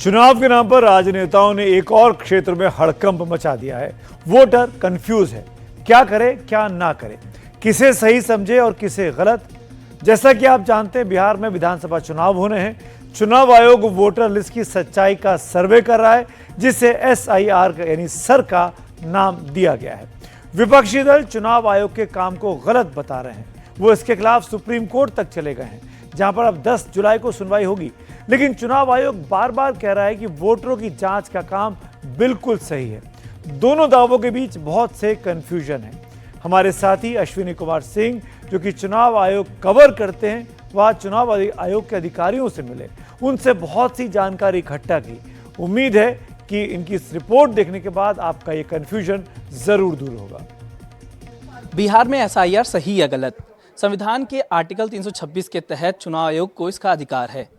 चुनाव के नाम पर राजनेताओं ने एक और क्षेत्र में हड़कंप मचा दिया है। वोटर कंफ्यूज है, क्या करे क्या ना करे, किसे सही समझे और किसे गलत। जैसा कि आप जानते हैं, बिहार में विधानसभा चुनाव होने हैं। चुनाव आयोग वोटर लिस्ट की सच्चाई का सर्वे कर रहा है, जिसे SIR यानी सर का नाम दिया गया है। विपक्षी दल चुनाव आयोग के काम को गलत बता रहे हैं। वो इसके खिलाफ सुप्रीम कोर्ट तक चले गए हैं, जहां पर अब 10 जुलाई को सुनवाई होगी। लेकिन चुनाव आयोग बार बार कह रहा है कि वोटरों की जांच का काम बिल्कुल सही है। दोनों दावों के बीच बहुत से कंफ्यूजन है। हमारे साथी अश्विनी कुमार सिंह, जो कि चुनाव आयोग कवर करते हैं, वह चुनाव आयोग के अधिकारियों से मिले, उनसे बहुत सी जानकारी इकट्ठा की। उम्मीद है कि इनकी इस रिपोर्ट देखने के बाद आपका ये कंफ्यूजन जरूर दूर होगा। बिहार में SIR सही या गलत? संविधान के आर्टिकल 326 के तहत चुनाव आयोग को इसका अधिकार है।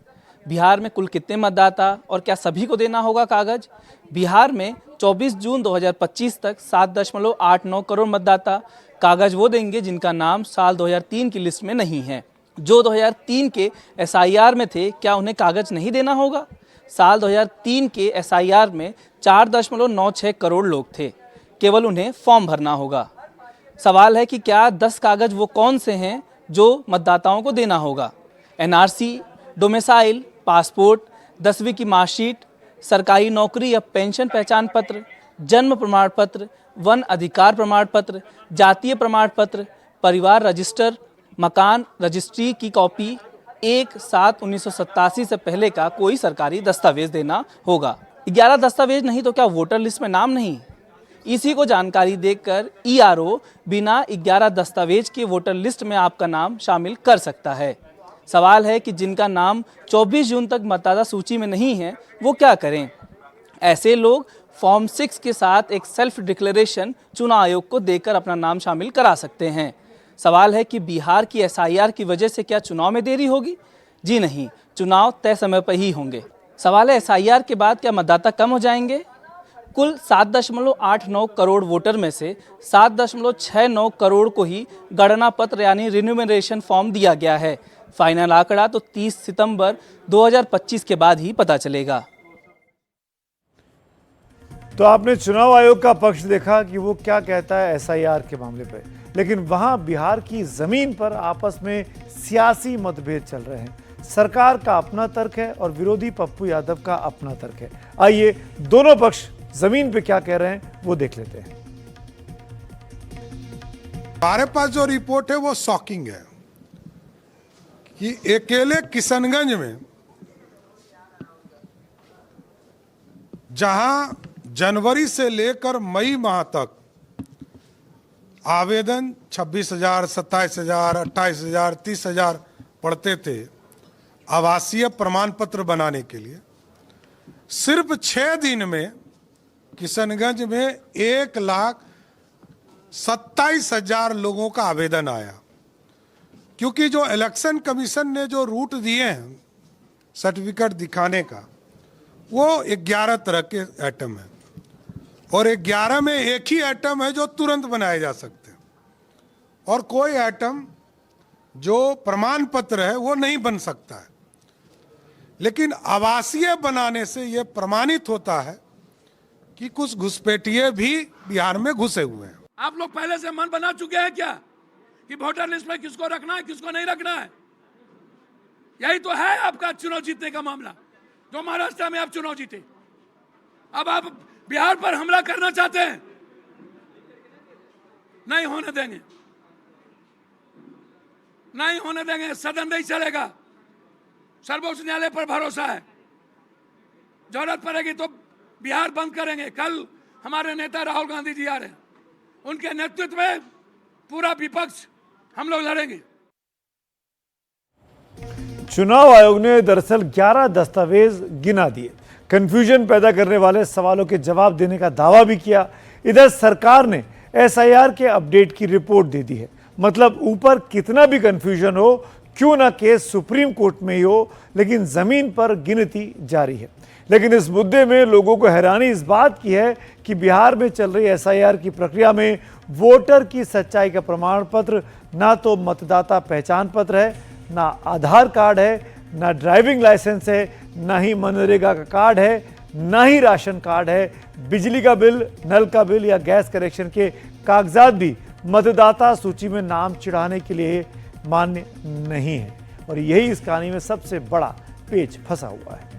बिहार में कुल कितने मतदाता और क्या सभी को देना होगा कागज? बिहार में 24 जून 2025 तक 7.89 करोड़ मतदाता कागज वो देंगे जिनका नाम साल 2003 की लिस्ट में नहीं है। जो 2003 के SIR में थे, क्या उन्हें कागज नहीं देना होगा? साल 2003 के SIR में 4.96 करोड़ लोग थे, केवल उन्हें फॉर्म भरना होगा। सवाल है कि क्या 10 कागज वो कौन से हैं जो मतदाताओं को देना होगा? NRC, डोमिसाइल, पासपोर्ट, 10वीं की मार्कशीट, सरकारी नौकरी या पेंशन पहचान पत्र, जन्म प्रमाण पत्र, वन अधिकार प्रमाण पत्र, जातीय प्रमाण पत्र, परिवार रजिस्टर, मकान रजिस्ट्री की कॉपी, 1/7/1987 से पहले का कोई सरकारी दस्तावेज देना होगा। 11 दस्तावेज नहीं तो क्या वोटर लिस्ट में नाम नहीं? इसी को जानकारी देकर ERO बिना 11 दस्तावेज के वोटर लिस्ट में आपका नाम शामिल कर सकता है। सवाल है कि जिनका नाम 24 जून तक मतदाता सूची में नहीं है, वो क्या करें? ऐसे लोग फॉर्म 6 के साथ एक सेल्फ डिक्लेरेशन चुनाव आयोग को देकर अपना नाम शामिल करा सकते हैं। सवाल है कि बिहार की SIR की वजह से क्या चुनाव में देरी होगी? जी नहीं, चुनाव तय समय पर ही होंगे। सवाल है SIR के बाद क्या मतदाता कम हो जाएंगे? कुल 7.89 करोड़ वोटर में से 7.69 करोड़ को ही गणना पत्र यानी रिन्यूमरेशन फॉर्म दिया गया है। फाइनल आंकड़ा तो 30 सितंबर 2025 के बाद ही पता चलेगा। तो आपने चुनाव आयोग का पक्ष देखा कि वो क्या कहता है SIR के मामले पर, लेकिन वहां बिहार की जमीन पर आपस में सियासी मतभेद चल रहे हैं। सरकार का अपना तर्क है और विरोधी पप्पू यादव का अपना तर्क है। आइए दोनों पक्ष जमीन पे क्या कह रहे हैं वो देख लेते हैं। हमारे पास जो रिपोर्ट है वो शॉकिंग है कि अकेले किशनगंज में जहां जनवरी से लेकर मई माह तक आवेदन 26,000, 27,000, 28,000, 30,000 पड़ते थे आवासीय प्रमाण पत्र बनाने के लिए, सिर्फ 6 दिन में किशनगंज में 1,27,000 लोगों का आवेदन आया। क्योंकि जो इलेक्शन कमीशन ने जो रूट दिए हैं सर्टिफिकेट दिखाने का, वो 11 तरह के आइटम है और 11 में एक ही आइटम है जो तुरंत बनाए जा सकते हैं और कोई आइटम जो प्रमाण पत्र है वो नहीं बन सकता है। लेकिन आवासीय बनाने से ये प्रमाणित होता है कि कुछ घुसपैठिए भी बिहार में घुसे हुए हैं। आप लोग पहले से मन बना चुके हैं क्या कि वोटर लिस्ट में किसको रखना है किसको नहीं रखना है? यही तो है आपका चुनाव जीतने का मामला। जो महाराष्ट्र में आप चुनाव जीते, अब आप बिहार पर हमला करना चाहते हैं, नहीं होने देंगे, नहीं होने देंगे। सदन नहीं चलेगा। सर्वोच्च न्यायालय पर भरोसा है। जरूरत पड़ेगी तो बिहार बंद करेंगे। कल हमारे नेता राहुल गांधी जी आ रहे हैं, उनके नेतृत्व में पूरा विपक्ष हम लोग लड़ेंगे। चुनाव आयोग ने दरअसल 11 दस्तावेज गिना दिए, कंफ्यूजन पैदा करने वाले सवालों के जवाब देने का दावा भी किया। इधर सरकार ने SIR के अपडेट की रिपोर्ट दे दी है। मतलब ऊपर कितना भी कंफ्यूजन हो, क्यों ना केस सुप्रीम कोर्ट में ही हो, लेकिन जमीन पर गिनती जारी है। लेकिन इस मुद्दे में लोगों को हैरानी इस बात की है कि बिहार में चल रही SIR की प्रक्रिया में वोटर की सच्चाई का प्रमाण पत्र ना तो मतदाता पहचान पत्र है, ना आधार कार्ड है, ना ड्राइविंग लाइसेंस है, ना ही मनरेगा का कार्ड है, ना ही राशन कार्ड है। बिजली का बिल, नल का बिल या गैस कनेक्शन के कागजात भी मतदाता सूची में नाम चिढ़ाने के लिए मान्य नहीं है। और यही इस कहानी में सबसे बड़ा पेच फंसा हुआ है।